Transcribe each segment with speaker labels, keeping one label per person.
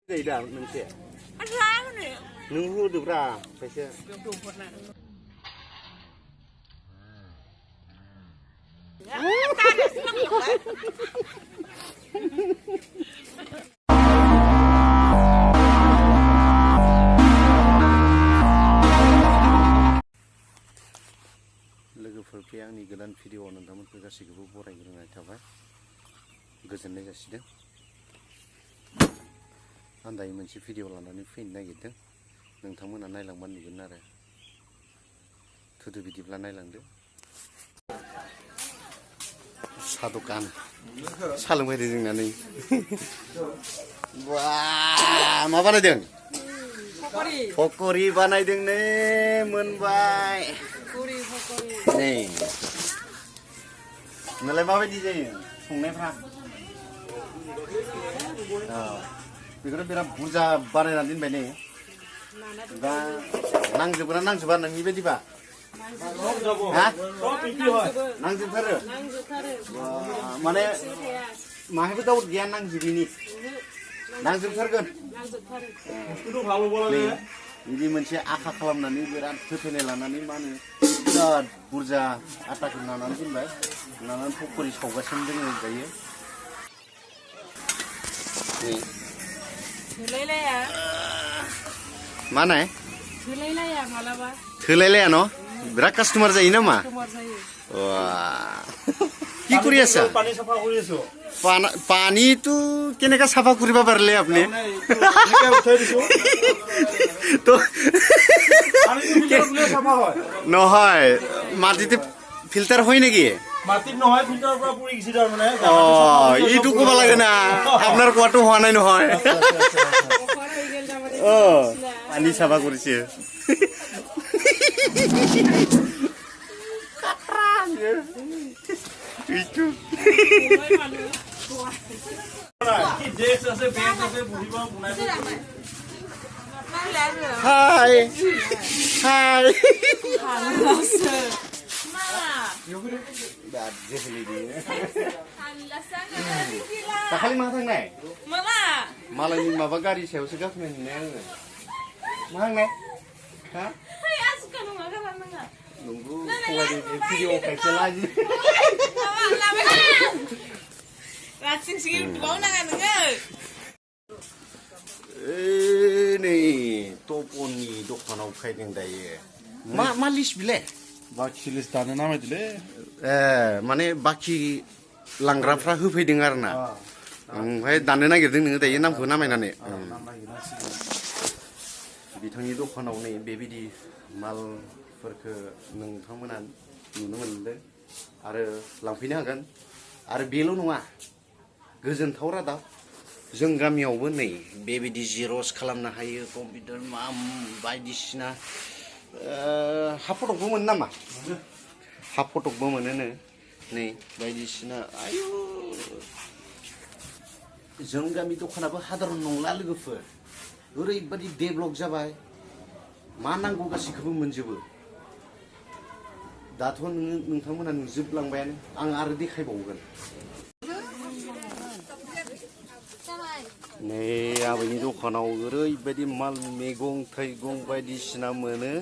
Speaker 1: Đây đã mình sẽ.
Speaker 2: Ăn lá này.
Speaker 1: Nướng hút được ra, phải chưa?
Speaker 2: Đủ một này.
Speaker 1: लोगोफोरखौ आंनि गोदान video नोंथांमोनखौ गासैखौबो बरायग्रोनाय थाबाय गोजोननाय जासिदों आं दायो मोनसे भिडिअ लानानै फैनो नागिरदों नोंथांमोना नायलांबा नुगोन आरो थुदो बिदिब्ला नायलांदो सा दखान सा लोंबायदों जोंना नै वाह मा बानायदों पकरि बानायदों नै मोनबाय नै नोंलाय माबायदि जायो संनायफ्रा बेखौथ' बिराद बुरजा बानायनानै दोनबाय नै दा नांजोबगोना नांजोबा नोंनि बायदिबा हा नांजोबथारो माने माहायबो दाउट गैया नांजोबिनि नांजोबथारगोन बिदि मोनसे आखा खालामनानै बिराद फोथायनाय लानानै मा होनो बिराद बुरजा आटाखौ नानानै दोनबाय नानानै पकरि सावगासिनो दङ दायो मा नाय थोलायलाया न' बिराद कास्टमार जायो नामा কি কৰি আছা পানী সাফা কৰি আছো পানীটো কেনেকা সাফা কৰিব পাৰিলে আপুনি তো নহয় মাটিতে ফিল্টাৰ হয় নেকি মাটিত নহয় ফিল্টাৰৰ পৰা পৰি গিছি তাৰ মানে এইটো ক'ব লাগে না আপোনাৰ কোৱাটো হোৱা নাই নহয় পানী সাফা কৰিছে itu hai hai दाखालि मा थांनाय मालायनि माबा गारि सायावसो गाखोनाय नुनाय आङो मा थांनाय हा nunggu kuali video kayak lagi.
Speaker 2: Racing sih bau nangan enggak?
Speaker 1: Ini toponi dokanau kayak yang daya. Malis bile?
Speaker 3: Baki listanya nama itu le?
Speaker 1: Mana baki langrafra hufi dengar na? Hai dana na gitu nih daya nampu namanya nih. Bitangnya dokanau nih baby di mal फोरखो नोंथांमोना नुनो मोनदों आरो लांफैनो हागोन आरो बेल' नङा गोजोनथाव रादाब जों गामियावबो नै बेबायदि जिर'स खालामनो हायो कम्पिउटार मा बायदिसिना हा फटकबो मोनो नामा हा फटकबो मोनोनो नै बायदिसिना आयु जों गामि दखानाबो हादारन नंला लोगोफोर ओरैबादि डेभलप जाबाय मा नांगौ गासैखौबो मोनजोबो दाथ' नोंथांमोना नुजोबलांबायानो आं आरो देखायबावगोन नै आबैनि दखानाव ओरैबायदि माल मैगं थाइगं बायदिसिना मोनो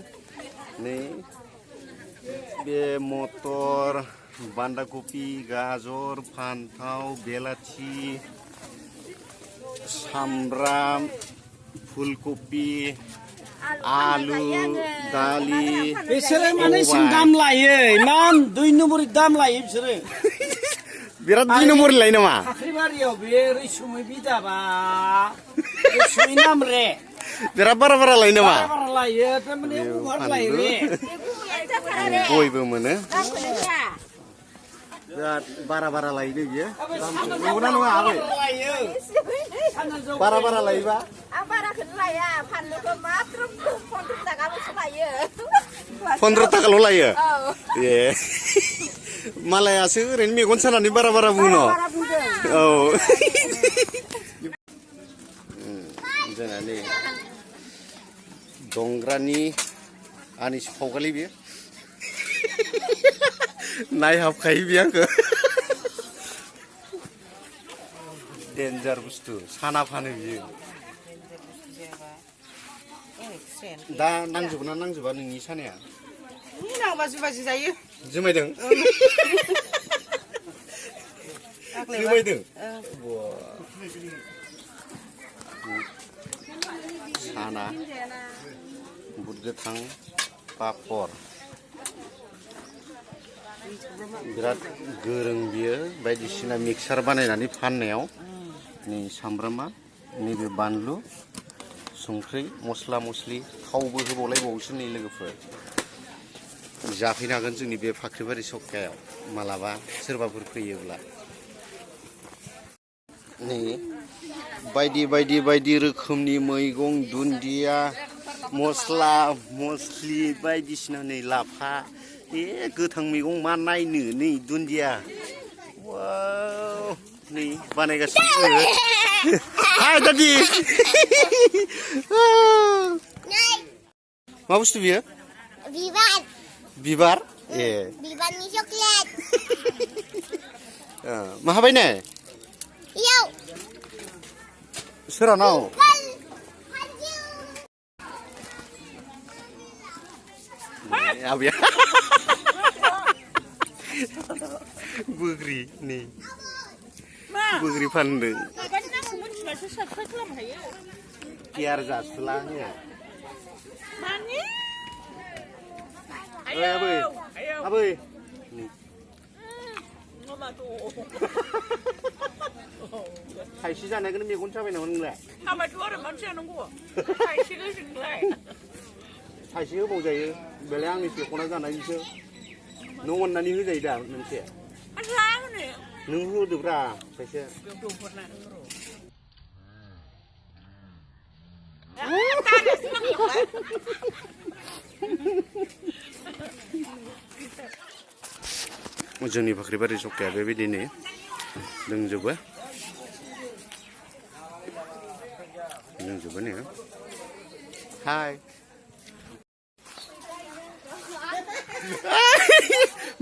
Speaker 1: नै बे मटर बान्दा कफि गाजर फान्थाव बेलाथि सामब्राम फुलकफि आलु दालि
Speaker 4: बिसोरो माने सिम दाम लायो इमान 2 नम्बर दाम लायो बिसोरो
Speaker 1: बिराद 2 नम्बर लायो नामा
Speaker 4: फाख्रिबारियाव बे रैसुमै बिदाबा रैसुमै नाम रे
Speaker 1: बिराद बारा लायो नामा
Speaker 4: बारा लायो थारमाने उभार लायो रे
Speaker 1: गयबो मोनो बिराद बारा लायो बियो नंगौना नङा आबै बारा लायोबा
Speaker 2: बाराखौनो लाया फानलुखौ मात्र 15 थाखाल'सो लायो
Speaker 1: 15 थाखाल' लायो ए मालायासो ओरैनो मेगन सानानै बारा बुङो औ जोंना नै दंग्रानि आनिस फावगालि बियो नायहाबखायो बियो आंखौ डेन्जार बुस्थु साना फानो बियो दा नांजोबो ना नांजोबा नोंनि सानाया
Speaker 5: नांबा जुबाजि जायो
Speaker 1: जुमायदों जुमायदों साना बुद गोथां पापर बिराद गोरों बियो बायदिसिना मिक्सार बानायनानै फाननायाव नै सामब्रामा नैबे बानलु संख्रि मस्ला मस्लि थावबो होबावलायबावोसो नै लोगोफोर जाफैनो हागोन जोंनि बे फाख्रिबारि सखायाव मालाबा सोरबाफोर फैयोब्ला नै बायदि बायदि बायदि रोखोमनि मैगं दुन्दिया मस्ला मस्लि बायदिसिना नै लाफा गोथां मैगं मा नायनो नै दुन्दिया वाव नै बानायगासिनो हाय दादि मा बुस्थु बियो
Speaker 6: बिबार
Speaker 1: बिबार ए
Speaker 6: बिबारनि चकलेट
Speaker 1: माहा बायनाय
Speaker 6: इयाव
Speaker 1: सोरानाव आबैया बोग्रि नै बोग्रि फानदों केयार जासुला आङो आबै आबै थाइसे जानायखौनो मेगन साबाय नामा नोंलाय
Speaker 5: हाबाथ' आरो मानसि जानांगौ थाइसेल' जोंलाय
Speaker 1: थाइसे होबावजायो बेलाय आंनि सेखना जानायनिसो नों अननानै होजायो दा मोनसे नों होदोब्रा थाइसे जोंनि फाख्रिबारि सखाया बेबायदिनो लोंजोबो ने हाय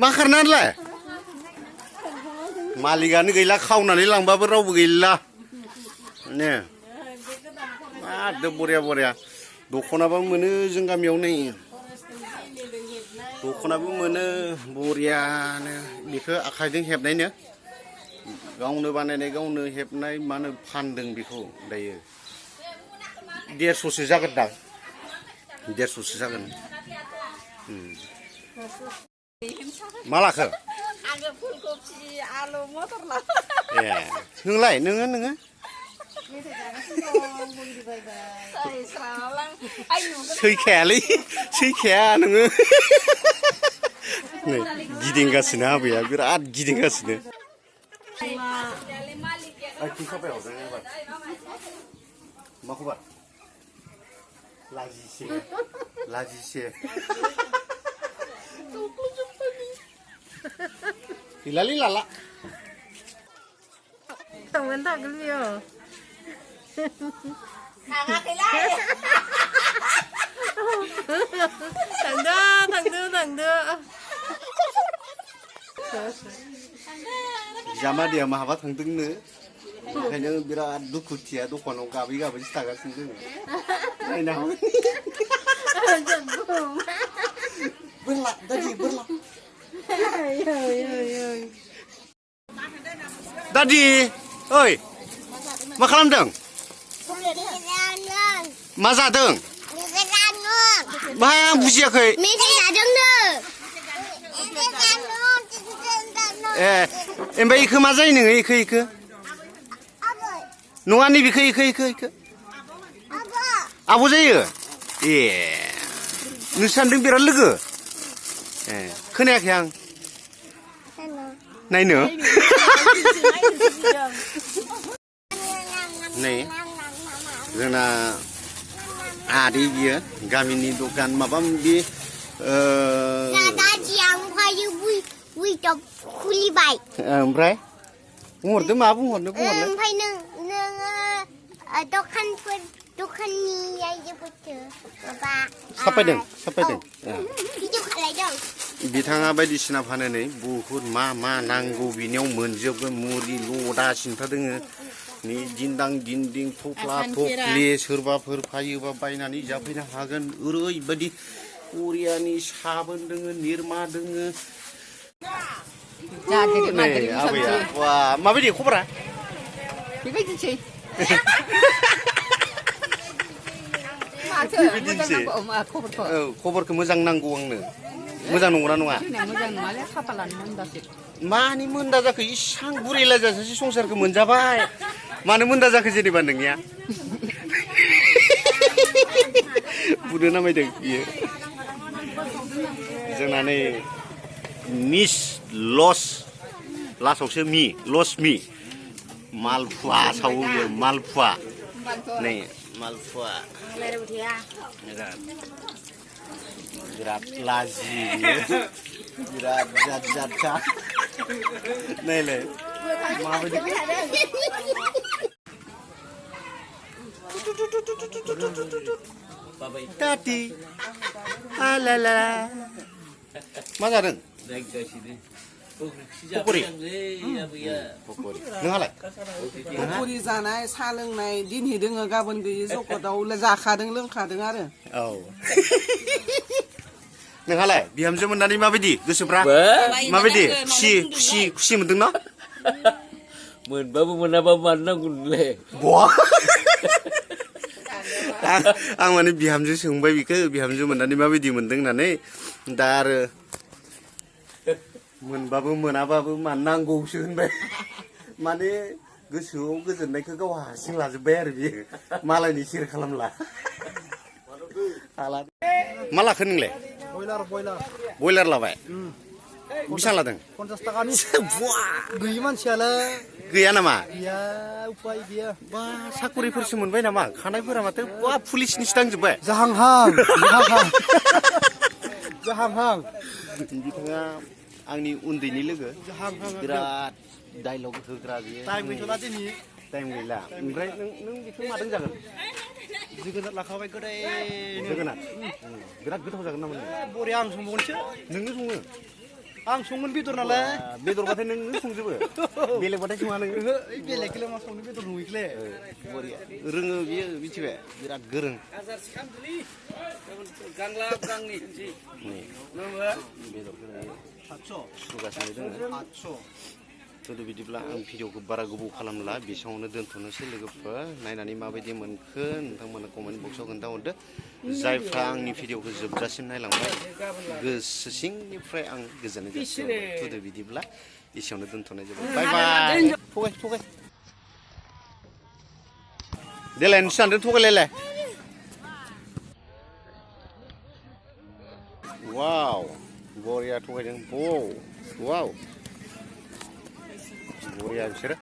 Speaker 1: मा खारनानैलाय मालिकानो गैला खावनानै लांबाबो रावबो गैला ने बरिया बरिया दख'नाबो मोनो जों गामियाव नै दख'नाबो मोनो बरियानो बेखौ आखाइजों हेबनायनो गावनो बानायनाय गावनो हेबनाय मा होनो फानदों बेखौ दायो 150सो जागोन दा 150सो जागोन मा लाखो
Speaker 2: आङो फुलकबि आलु मटर लाखो
Speaker 1: ए नोंलाय नोङो सैखाया नोङो नै गिदिंगासिनो आबैया बिराद गिदिंगासिनो मा खबर लाजिसे गैलालै लाला
Speaker 2: थांगोन बियो थाङाखैलाय थांदो
Speaker 1: जामादैया माहाबा थांदोंनो ओंखायनो बिराद दुखुथिया दखानाव गाबै गाबैसो थागासिनो जोङो नायना बोरला दादि बोरला दादि ओइ मा खालामदों मा जादों बाहाय आं बुजियाखै ए ओमफ्राय इखो मा जायो नोङो इखो नङा नैबेखो इखो आब' जायो ए नों सानदों बिराद लोगो ए खोनायाखै आं नायनो नै जोंना आदै बियो गामिनि दखान माबा माबि
Speaker 6: खुलिबाय
Speaker 1: ओमफ्राय बुंहरदो मा बुंहरनो
Speaker 6: ओमफ्राय नोङो दखाननि आइजोफोरखौ माबा
Speaker 1: साफायदों
Speaker 6: भिडिअ खालायदों
Speaker 1: बिथाङा बायदिसिना फानो नै बुहुद मा नांगौ बिनियाव मोनजोबगोन मुरि लदा सिन्था दोङो नि दिन्दां दिन्दिं थफ्ला थफ्लि सोरबाफोर फायोबा बायनानै जाफैनो हागोन ओरैबायदि करियानि साबोन दोङो निरमा दोङो नै आबैया वा माबायदि खबरा
Speaker 2: बेबायदिसै माथो मोजां नांगौ मा खबरखौ
Speaker 1: औ खबरखौ मोजां नांगौ आंनो मोजां नंगौना नङा
Speaker 2: मोजां नङालै खाफालानो मोनदासै
Speaker 1: मानि मोनदा जाखो इसां बुरैला जाजासे संसारखौ मोनजाबाय मानो मोनदा जाखो जेनेबा नोंनिया बुनो नामायदों बियो जोंना नै मिस लस लासावसो मि लस मि मालपुवा सावो बियो मालपुवा नै मालपुवा बिराद लाजि बियो बिराद जात जातखा नायलाय माबायदि Tati, alala. मा जादों? पकरि। पकरि। नोंहालाय?
Speaker 7: पकरि जानाय साहा लोंनाय दिनै दोङो गाबोन गैयै जगतआव जाखादों लोंखादों आरो
Speaker 1: औ नोंहालाय बिहामजो मोननानै माबायदि गोसोफ्रा माबायदि खुसि मोनदों ना
Speaker 4: मोनबाबो मोनाबाबो मानो नांगौ नोंलाय
Speaker 1: बहा आं माने बिहामजो सोंबाय बिखौ बिहामजो मोननानै माबायदि मोनदों होननानै दा आरो मोनबाबो मोनाबाबो मानो नांगौसो होनबाय माने गोसोआव गोजोननायखौ गाव हारसिं लाजोब्बाय आरो बियो मालायनि सेर खालामला मा लाखो नोंलाय बयलार लाबाय बेसेबां लादों
Speaker 8: 50 थाखानि गैयि मानसियालाय
Speaker 1: गैया नामा
Speaker 8: गैया उपाय गैया
Speaker 1: बा साकरिफोरसो मोनबाय नामा खानायफोरा माथो बा पुलिसनिसो थांजोब्बाय
Speaker 8: जाहांहां जाहांहां
Speaker 1: बिथाङा आंनि उन्दैनि लोगो बिराद डायलग होग्रा बियो
Speaker 8: टाइम गैथ'ला दिनै
Speaker 1: टाइम गैला ओमफ्राय नों बेखौ मादों जागोन
Speaker 8: जोगोनार लाखाबाय गोदै
Speaker 1: जोगोनार बिराद गोथाव जागोन नामा
Speaker 8: बरिया आं संबावनोसो
Speaker 1: नोंनो सङो
Speaker 8: आं संगोन बेदर नालाय
Speaker 1: बेदरबाथाय नोंनो संजोबो बेलेगबाथाय सङा नोङो
Speaker 8: बेलेगखौलाय मा संनो बेदर नङैखौलाय
Speaker 1: बरिया रोङो बियो मिथिबाय बिराद गोरों
Speaker 4: गांला गांनि
Speaker 1: बेदरखौ सुगासिनो दोङो 800 जुदि बिदिब्ला आं भिडिअखौ बारा गोबाव खालामला बेसावनो दोनथ'नोसै लोगोफोर नायनानै माबायदि मोनखो नोंथांमोना कमेन्ट बक्सआव खोन्थाहरदो जायफ्रा आंनि भिडिअखौ जोबजासिम नायलांबाय गोसो सिंनिफ्राय आं गोजोननाय जासिबाय जुदि बिदिब्ला एसेयावनो दोनथ'नाय जाबाय बाय बाय थगाय देलाय नोंसो सानदों थगायलायलाय वाव बरिया थगायदों वाव बरिया बिसोरो